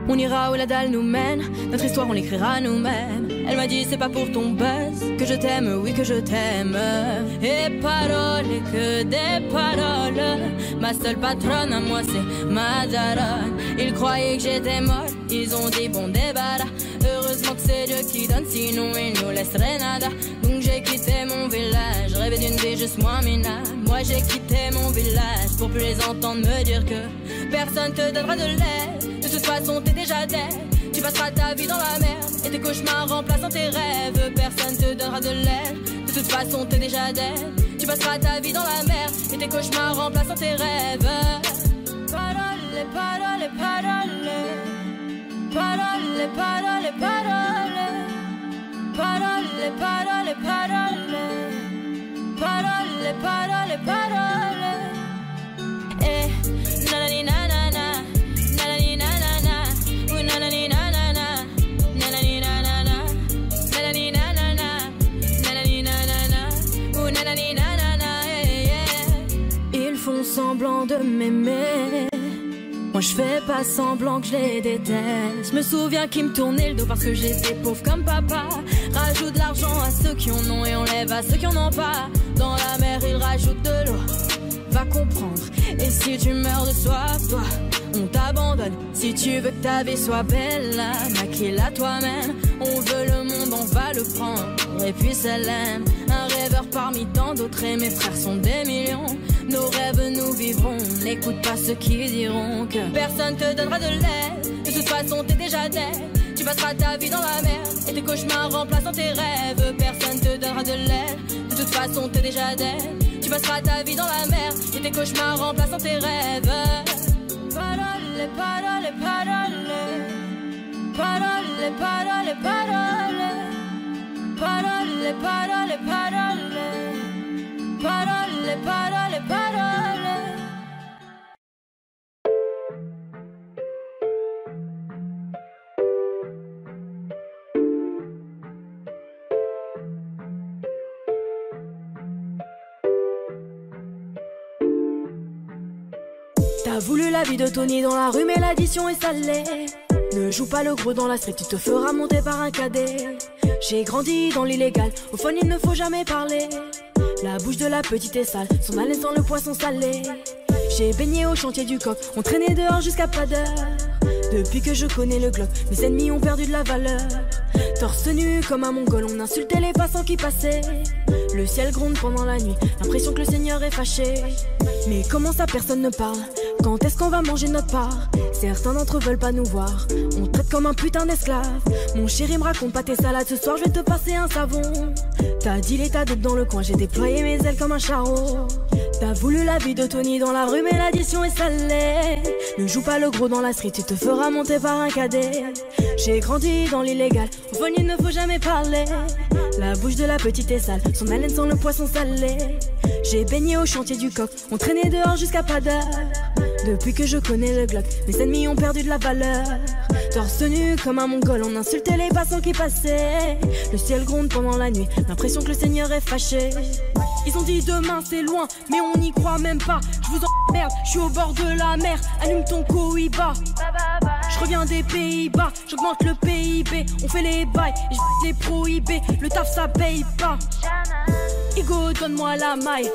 On ira où la dalle nous mène, notre histoire on l'écrira nous-mêmes. Elle m'a dit c'est pas pour ton buzz que je t'aime, oui que je t'aime. Et paroles, et que des paroles. Ma seule patronne à moi c'est ma daronne. Ils croyaient que j'étais molle, ils ont dit bon débarras. Heureusement que c'est Dieu qui donne, sinon il nous laisserait nada. Donc j'ai quitté mon village, rêvé d'une vie juste moins minable. Moi j'ai quitté mon village pour plus les entendre me dire que personne te donnera de l'aide. De toute façon t'es déjà dead. Tu passeras ta vie dans la merde et tes cauchemars remplaçant tes rêves. Personne te donnera de l'aide. De toute façon t'es déjà dead. Tu passeras ta vie dans la merde et tes cauchemars remplaçant tes rêves. Parole, parole, parole. Parole, parole, parole. Parole, parole, parole. Parole, parole, parole. Eh, nanani nanana. Nanani nanana. Ooh, nanani nanana. Nanani nanana. Nanani nanana. Nanani nanana. Ooh, nanani nanana. Ils font semblant de m'aimer. Moi je fais pas semblant que je les déteste. Je me souviens qu'ils me tournaient le dos parce que j'étais pauvre comme papa. Rajoute de l'argent à ceux qui en ont et enlève à ceux qui en ont pas. Dans la mer ils rajoutent de l'eau. Va comprendre. Et si tu meurs de soif, toi, on t'abandonne. Si tu veux que ta vie soit belle, là, maquille-la toi-même. On veut le monde, on va le prendre. Et puis ça l'aime. Un rêveur parmi tant d'autres et mes frères sont des millions. Nos rêves nous vivrons. N'écoute pas ceux qui diront que personne te donnera de l'aide. De toute façon t'es déjà dead. Tu passeras ta vie dans la merde et tes cauchemars remplaçant tes rêves. Personne te donnera de l'aide. De toute façon t'es déjà dead. Tu passeras ta vie dans la merde et tes cauchemars remplaçant tes rêves. Parole, parole, parole. Parole, parole, parole. Parole, parole, parole. Parole, parole, parole. T'as voulu la vie de Tony dans la rue mais l'addition est salée. Ne joue pas le gros dans la street, tu te feras monter par un cadet. J'ai grandi dans l'illégal, au fun il ne faut jamais parler. La bouche de la petite est sale, son haleine sent le poisson salé. J'ai baigné au chantier du coq, on traînait dehors jusqu'à pas d'heure. Depuis que je connais le Glock, mes ennemis ont perdu de la valeur. Torse nu comme un mongol, on insultait les passants qui passaient. Le ciel gronde pendant la nuit, l'impression que le Seigneur est fâché. Mais comment ça personne ne parle? Quand est-ce qu'on va manger notre part? Certains d'entre eux veulent pas nous voir, on traite comme un putain d'esclave. Mon chéri me raconte pas tes salades, ce soir je vais te passer un savon. T'as dit l'état d'autres dans le coin, j'ai déployé mes ailes comme un charreau. T'as voulu la vie de Tony dans la rue mais l'addition est salée. Ne joue pas le gros dans la street, tu te feras monter par un cadet. J'ai grandi dans l'illégal, au fond il ne faut jamais parler. La bouche de la petite est sale, son haleine sent le poisson salé. J'ai baigné au chantier du coq, on traînait dehors jusqu'à pas d'heure. Depuis que je connais le Glock, mes ennemis ont perdu de la valeur. Torse nu comme un mongol, on insultait les passants qui passaient. Le ciel gronde pendant la nuit, l'impression que le Seigneur est fâché. Ils ont dit demain c'est loin, mais on n'y croit même pas. Je vous emmerde, je suis au bord de la mer. Allume ton cohiba. Je reviens des Pays-Bas, j'augmente le PIB. On fait les bails, et je les prohibés. Le taf ça paye pas. Ego, donne-moi la maille.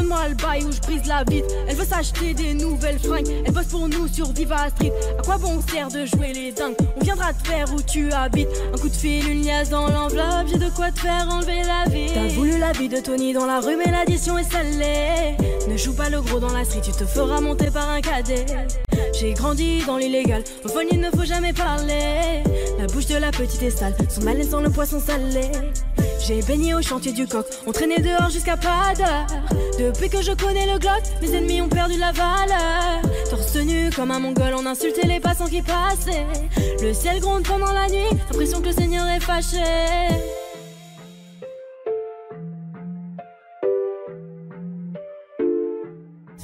moi le bail où je brise la vitre. Elle veut s'acheter des nouvelles fringues. Elle bosse pour nous sur Viva Street. À quoi bon sert de jouer les dingues? On viendra te faire où tu habites. Un coup de fil, une liasse dans l'enveloppe. J'ai de quoi te faire enlever la vie. T'as voulu la vie de Tony dans la rue, mais l'addition est salée. Ne joue pas le gros dans la street, tu te feras monter par un cadet. J'ai grandi dans l'illégal, au phone il ne faut jamais parler. La bouche de la petite est sale, son malaise sans le poisson salé. J'ai baigné au chantier du coq, on traînait dehors jusqu'à pas d'heure. Depuis que je connais le Glock, mes ennemis ont perdu la valeur. Torse nu comme un mongol, on insultait les passants qui passaient. Le ciel gronde pendant la nuit, l'impression que le Seigneur est fâché.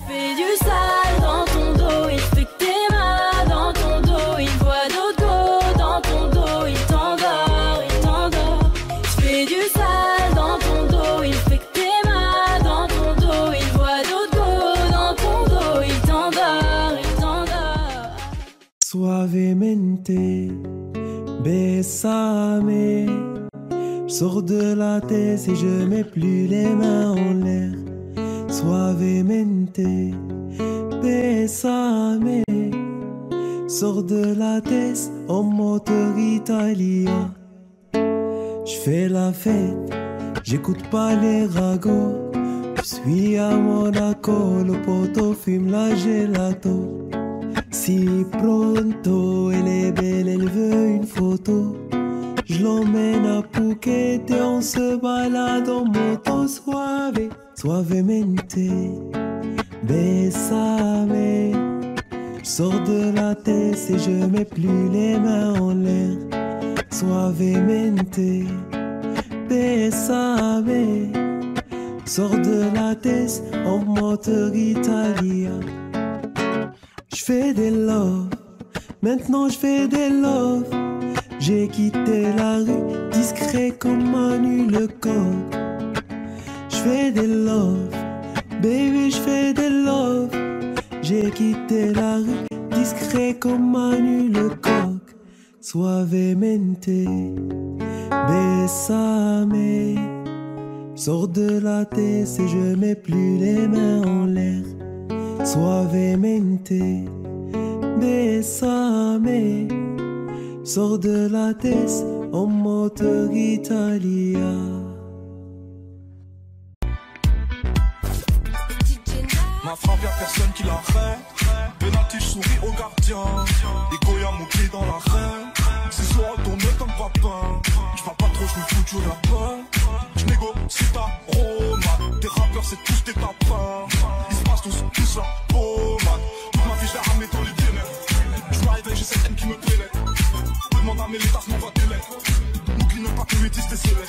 Fais du sale dans ton dos, il fait que t'es mal dans ton dos. Il voit d'autres go dans ton dos, il t'endort, il t'endort. Fais du sale dans ton dos, il fait que t'es mal dans ton dos. Il voit d'autres go dans ton dos, il t'endort, il t'endort. Suavemente, besame. J'sors de la tête et je mets plus les mains en l'air. Suavemente, besame. Sors de la tête en moteur italien. J'fais la fête, j'écoute pas les ragots. J'suis à Monaco, le poteau fume la gelato. Si pronto, elle est belle, elle veut une photo. Je l'emmène à Phuket et on se balade en moto. Suave, suavemente, besame. J'sors de la tête et je mets plus les mains en l'air. Suavemente, besame. Sors de la tête en moteur italien. J'fais des love, maintenant j'fais des love. J'ai quitté la rue, discret comme Manu le coq. J'fais des love, baby j'fais des love. J'ai quitté la rue, discret comme Manu le coq. Suavemente, besame. Sors de la tête et je mets plus les mains en l'air. Suavemente, besame. Sors de la tête en moteur italien. Ma frappe y'a personne qui l'arrête. Penalty, j'souris au gardien. Et Goya mon pied dans l'arène. C'est soit retourné comme papin. J'parle pas trop, j'me fous du lapin. J'négocie ta Roma. Tes rappeurs c'est tous des tapins. Ils se passent tous la pommade. Toute ma vie j'l'ai ramé dans les délais. J'me réveille, j'ai cette haine qui me plaît. Demande à mes létas, m'envoie des lettres. N'oublie même pas que métis t'es célèbre.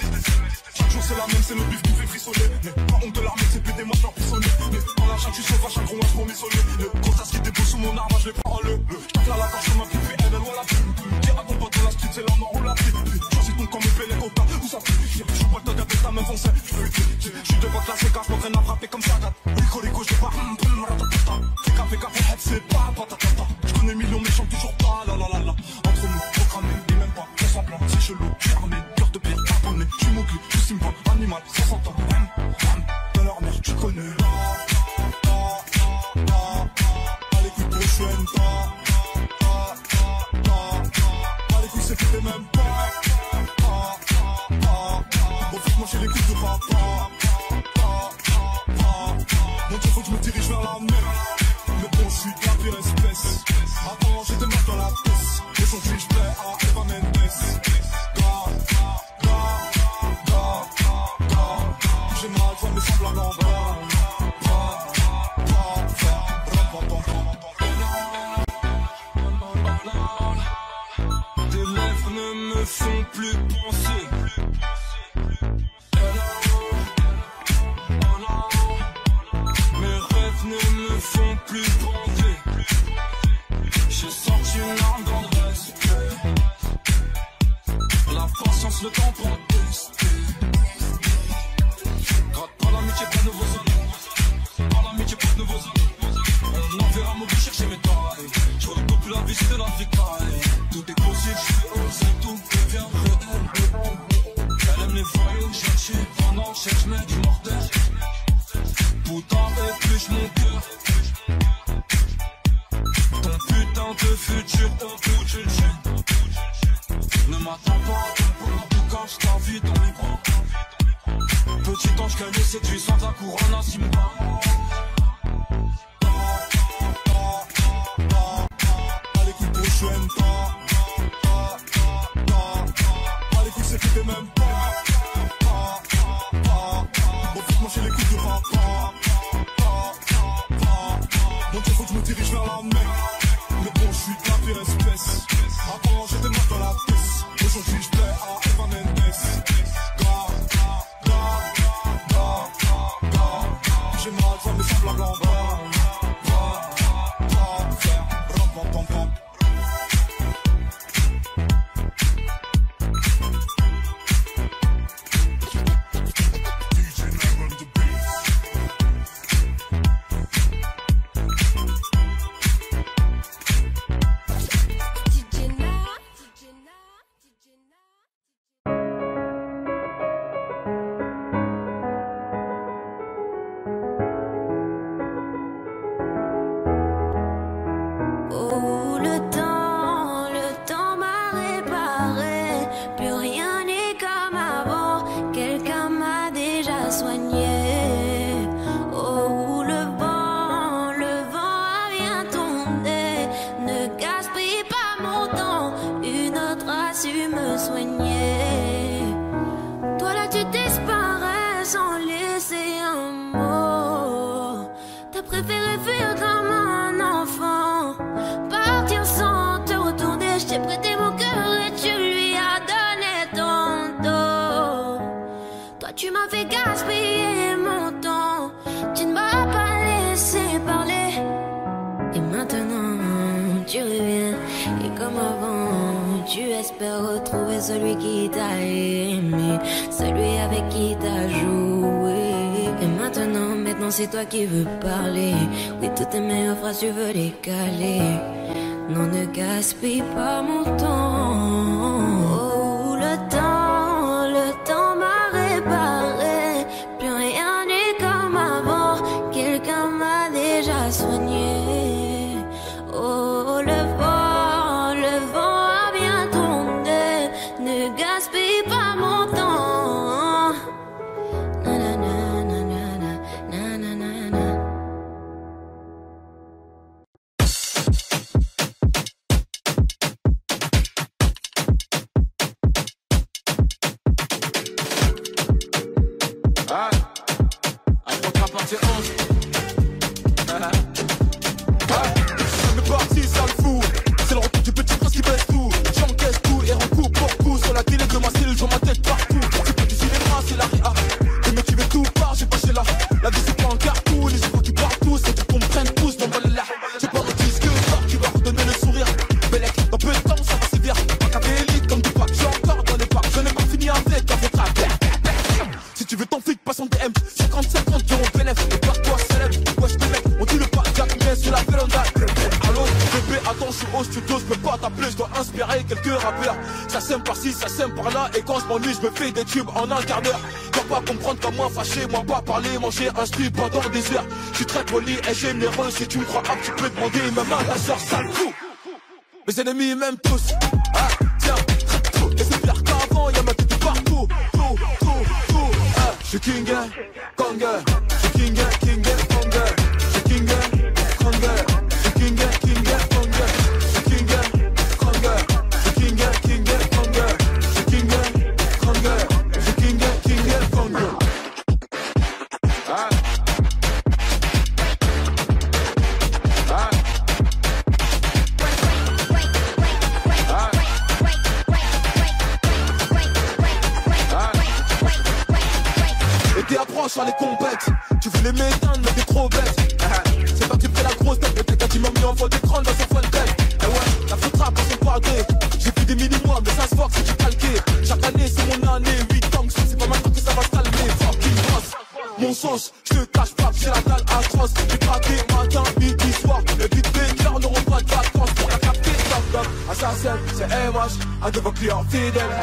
Chaque jour c'est la même, c'est le bif qui fait frissonner. Mais pas honte de l'armée, c'est pédé, moi j'l'en frissonner. Mais dans la chatte, tu sauvage, chaque gros, je remets soleil. Le gros tas qui débouche sous mon arme, je l'ai pas en le. J'tape la gorge comme un pipi, elle est loin la plume. Dis à ton pote de la street, c'est la mort ou la vie. Choisis ton camp, me paie les copains, où ça pue. J'suis pas le tog avec ta main foncée. J'suis devant de la séquence, m'entraîne à frapper comme ça date. Rico, j'dis pas, fais café, head, c'est pas patatata. J'connais millions méchants, toujours pas, la la la la. Entre nous, programmé, et même pas, fais semblant, c'est chelou. J'suis armé, cœur de pierre, carbonné. J'suis mogul, j'suis simple, animal, 500 ans. De leur mère, tu connais. À l'écoute de chaîne, à l'écoute, c'est que t'es même pas. Au fait, moi j'ai l'écoute de papa. Mon Dieu, faut que je me dirige vers la mer. Mais bon, je suis de la pire espèce. Avant, j'étais mort dans la pièce. Mais son fils, je plais à Eva Mendes. J'ai mal, toi, mes semblants en bas. Tes lèvres ne me font plus penser. Mes rêves ne me font plus bander. J'ai sorti une arme dans le respect. La patience, le temps pour tester. Gratte pas l'amitié, pas de nouveaux amis. Pas l'amitié, pas de nouveaux amis. On enverra mon but chercher mes tailles. Je retrouve plus la visite de la vicaille. Tout est possible, je suis osé, tout devient réel. Elle aime les voyous, chercher pendant cherche, mais du mortel. Putain, jure, au bout d'une chaîne. Ne m'attends pas, en tout cas, je t'invite dans mes bras. Petit ange qu'elle me séduit sans ta couronne à Simba. Allez, coups de je n'aime pas. Allez, coups, c'est que t'es même pas. Bon, faut manger les coups du rap. Donc il faut que je me dirige vers la mer. Mais bon, je suis de la pire espèce. Avant, j'étais mort dans la pièce. Aujourd'hui, je plais à Evan Mendes. J'aimerais faire mes semblables en bas. Faire ram pam pam pam. Retrouver celui qui t'a aimé, celui avec qui t'as joué. Et maintenant c'est toi qui veux parler. Oui, toutes tes meilleures phrases tu veux les caler. Non, ne gaspille pas mon temps. Oh, le temps m'a réparé. Plus rien n'est comme avant. Quelqu'un m'a déjà soigné. Oh, le vent a bien tombé. Ne gaspille pas mon temps. Na na na na na na na na na. Ah, un contrat partie 11. C'est parti, ça le fout. C'est le retour du petit prince qui baisse tout. J'encaisse tout et recoupe pour coup. Sur la télé de ma cellule, je vois ma tête partout. C'est pas du cinéma, c'est la réa. Les mecs qui veulent tout part, j'ai pas chez là. La vie c'est pas un cartoon, les efforts qui partent tous. C'est qu'ils comprennent tous, dans le là. J'ai pas de disque, tu vas redonner le sourire. Bellec, dans peu de temps, ça va sévir. Pas qu'à élite comme du pack, j'ai encore dans les packs. Je n'ai pas fini avec la votre appel. Si tu veux ton flic, passe en DM. 50-50 euros bénéf, et toi célèbre. Wesh les mecs, on dit le pas, Jack, mais sur la véranda. Allô, bébé, attends, je suis au studio, je peux pas t'appeler, je dois inspirer quelques rappeurs. Ça sème par-ci, ça sème par-là, et quand je m'ennuie, je me fais des tubes en un quart d'heure. Dois pas comprendre comme moi fâché, moi pas parler, manger un strip pendant des heures. Je suis très poli et généreux, si tu me crois up, tu peux demander même à ta soeur, sale fou. Mes ennemis m'aiment tous, ah, tiens, et c'est pire qu'avant, y'a ma tête partout, tout, je suis king, Kanga, je suis king, Kanga, je suis king, Kanga, je suis king, Kanga, je suis king, Kanga, je suis king, Kanga, je suis king, Kanga, je suis king, Kanga. Ah. Ah. Et t'es approche sur les compètes. Tu voulais m'éteindre mais t'es trop bête. C'est pas que tu fais la grosse tête. Le mec a dit m'a mis en fond d'écran dans son phone tech. Eh ouais, la faute rap dans son padré. J'ai fait des mini-mois mais ça se voit que c'est du calqué. Chaque année c'est mon année, 8 ans que c'est pas maintenant que ça va se calmer. Fucking boss. Mon sens, je te cache pas, j'ai la dalle atroce. J'ai craqué matin, midi, soir. Le beat maker n'auront pas de vacances pour la capter. Ah ça seul, c'est MH, un de vos clients fidèles.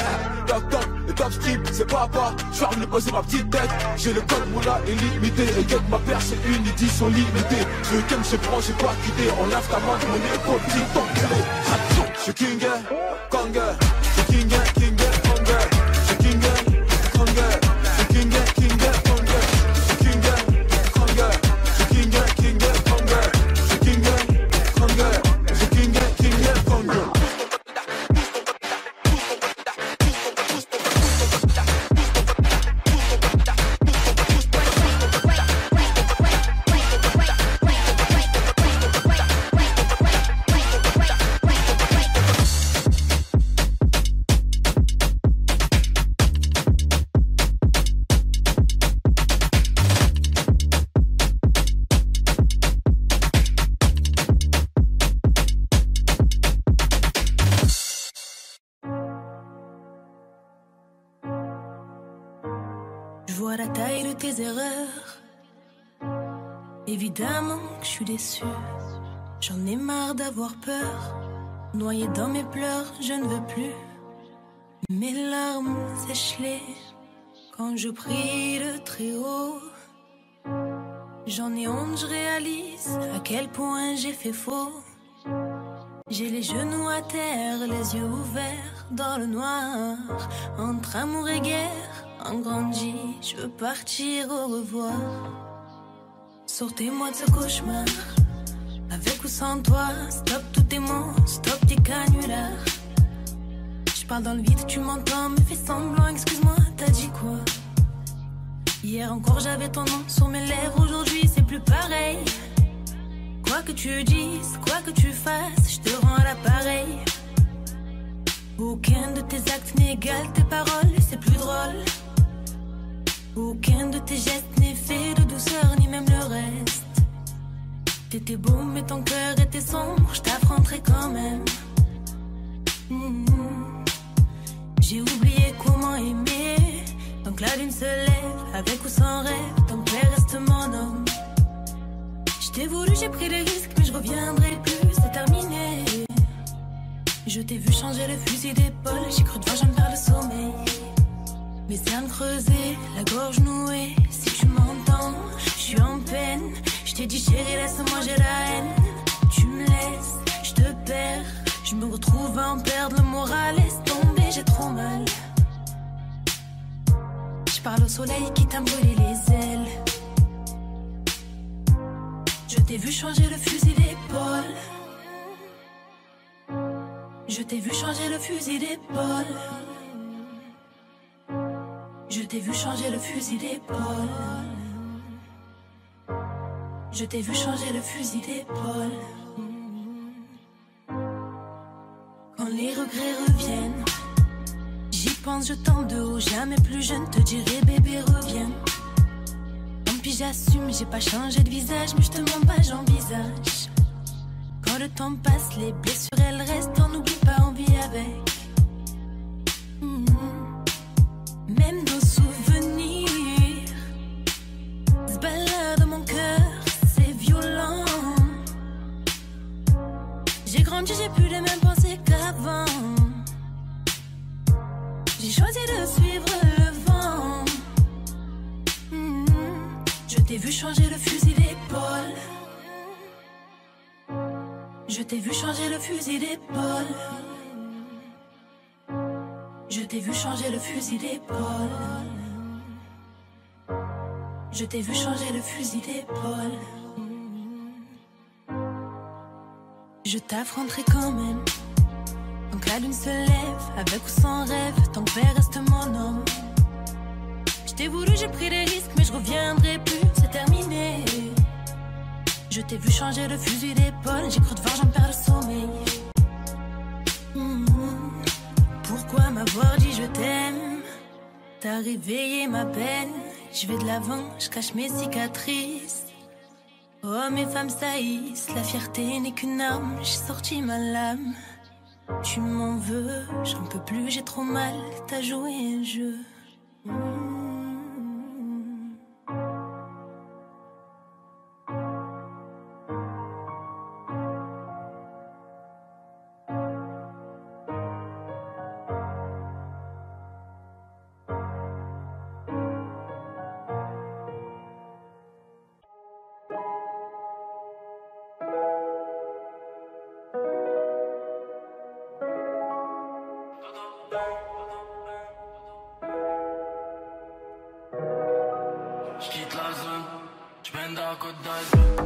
Toc toc, le top strip, c'est papa. Je suis venu poser ma petite tête. J'ai le code moula illimité. Et get ma paire, c'est une édition limitée. Je t'aime, je prends, j'ai pas quitté. On lave ta main de mon épaule, petit ton. Je suis King, Kong, je suis King, Kong, je suis King, Kong, je suis King, Kong, je suis King, Kong, je suis King, Kong, je suis King, Kong, je suis King, Kong. Je vois la taille de tes erreurs. Évidemment que je suis déçue. J'en ai marre d'avoir peur. Noyée dans mes pleurs, je ne veux plus. Mes larmes sèchent-les quand je prie le très haut. J'en ai honte, je réalise à quel point j'ai fait faux. J'ai les genoux à terre, les yeux ouverts dans le noir. Entre amour et guerre, en grandi, je veux partir au revoir. Sortez-moi de ce cauchemar, avec ou sans toi. Stop tous tes mots, stop tes canulars. Je parle dans le vide, tu m'entends, me fais semblant, excuse-moi, t'as dit quoi? Hier encore j'avais ton nom sur mes lèvres, aujourd'hui c'est plus pareil. Quoi que tu dises, quoi que tu fasses, je te rends à l'appareil. Aucun de tes actes n'égale tes paroles, c'est plus drôle. Aucun de tes gestes n'est fait de douceur, ni même le reste. T'étais beau mais ton cœur était sombre, je t'affronterai quand même. J'ai oublié comment aimer. Donc la lune se lève, avec ou sans rêve, ton père reste mon homme. Je t'ai voulu, j'ai pris des risques, mais je reviendrai plus, c'est terminé. Je t'ai vu changer le fusil d'épaule, j'ai cru devoir jamais perdre le sommeil. Mes cernes creusées, la gorge nouée, si tu m'entends, je suis en peine. Je t'ai dit chérie, laisse-moi, j'ai la haine. Tu me laisses, je te perds. Je me retrouve à en perdre le moral, laisse tomber, j'ai trop mal. Je parle au soleil qui t'a brûlé les ailes. Je t'ai vu changer le fusil d'épaule. Je t'ai vu changer le fusil d'épaule. Je t'ai vu changer le fusil d'épaule. Je t'ai vu changer le fusil d'épaule. Quand les regrets reviennent, j'y pense, je tente de haut, jamais plus jeune, te dirai bébé reviens. Tant pis j'assume, j'ai pas changé de visage, mais je te mens pas, j'envisage. Quand le temps passe, les blessures elles restent, on n'oublie pas, on vit avec. Même nos souvenirs se baladent dans mon cœur, c'est violent. J'ai grandi, j'ai plus les mêmes pensées qu'avant. J'ai choisi de suivre le vent. Je t'ai vu changer le fusil d'épaule. Je t'ai vu changer le fusil d'épaule. Je t'ai vu changer le fusil d'épaule. Je t'ai vu changer le fusil d'épaule. Je t'affronterai quand même. Donc la lune se lève, avec ou sans rêve, ton père reste mon homme. Je t'ai voulu, j'ai pris des risques, mais je reviendrai plus, c'est terminé. Je t'ai vu changer le fusil d'épaule, j'ai cru devoir, j'en perds le sommeil. Pourquoi m'avoir dit je t'aime? T'as réveillé ma peine. Je vais de l'avant, je cache mes cicatrices. Oh mes femmes saillissent, la fierté n'est qu'une arme. J'ai sorti ma lame. Tu m'en veux, j'en peux plus, j'ai trop mal. T'as joué un jeu. Baby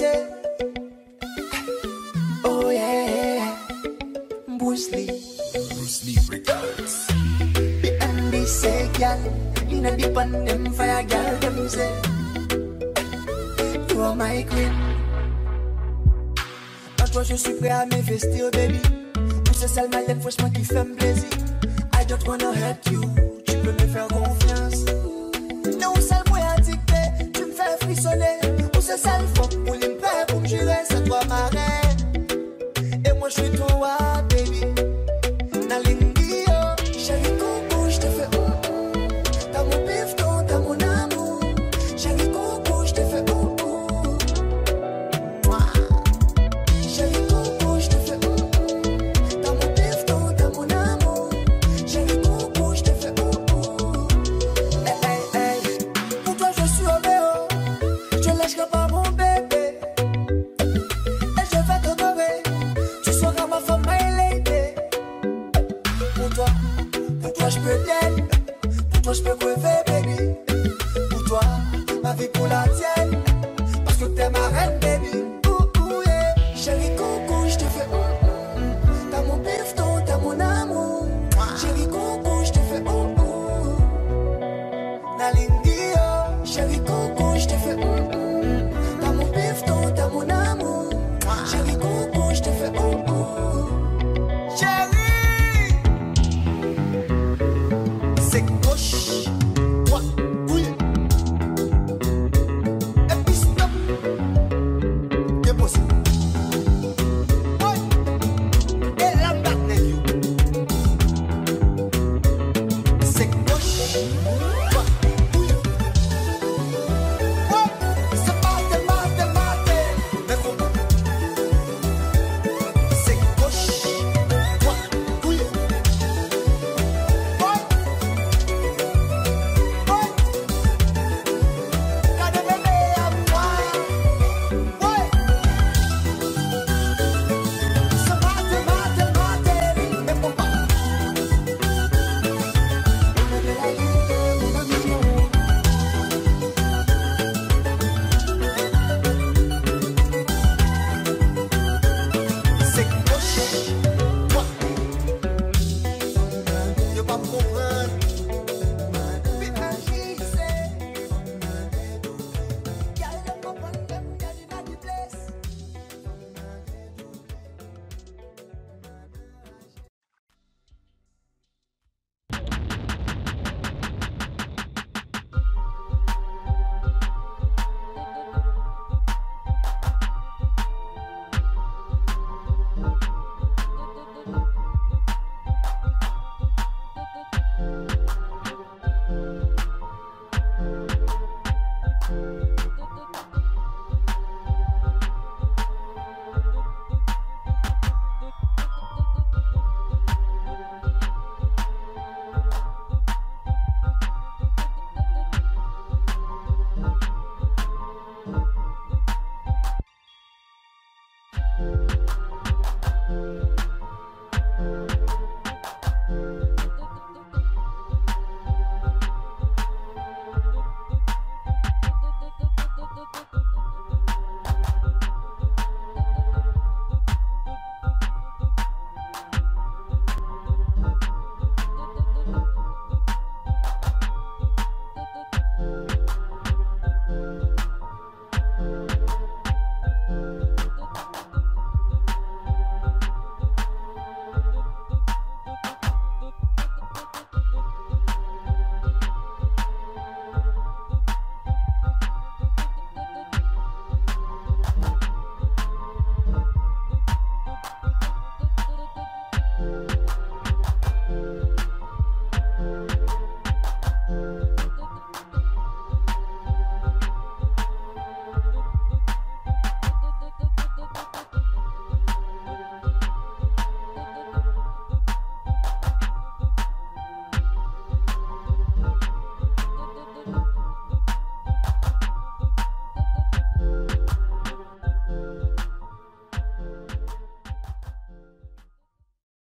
danser. Oh yeah, Bruce Lee Records. And they say, girl, in a deep on them fire, girl, them say, you are my queen. En toi je suis prêt à m'investir, baby. Pour ce sale malin, franchement qui fait me plaisir. I don't wanna hurt you, tu peux me faire confiance. Non, sale moi addicté, tu me fais frissonner. Pour ce sale femme, pour l'impair, pour me jurer, c'est toi ma reine. Et moi je suis toi, baby. Nalingi, oh, chérie coco, je te fais t'as mon bifton, t'as mon amour. Chérie coco, je te fais chérie coco, je te fais t'as mon bifton, t'as mon amour. Chérie coco, je te fais hey, hey, hey. Pour toi je suis au vélo, je lâcherai pas mon bébé. Et je vais t'honorer, tu seras ma femme, my lady. Pour toi je peux t'aider. Pour toi je peux crever, baby. Pour toi, ma vie pour la tienne. Parce que t'es ma reine, baby.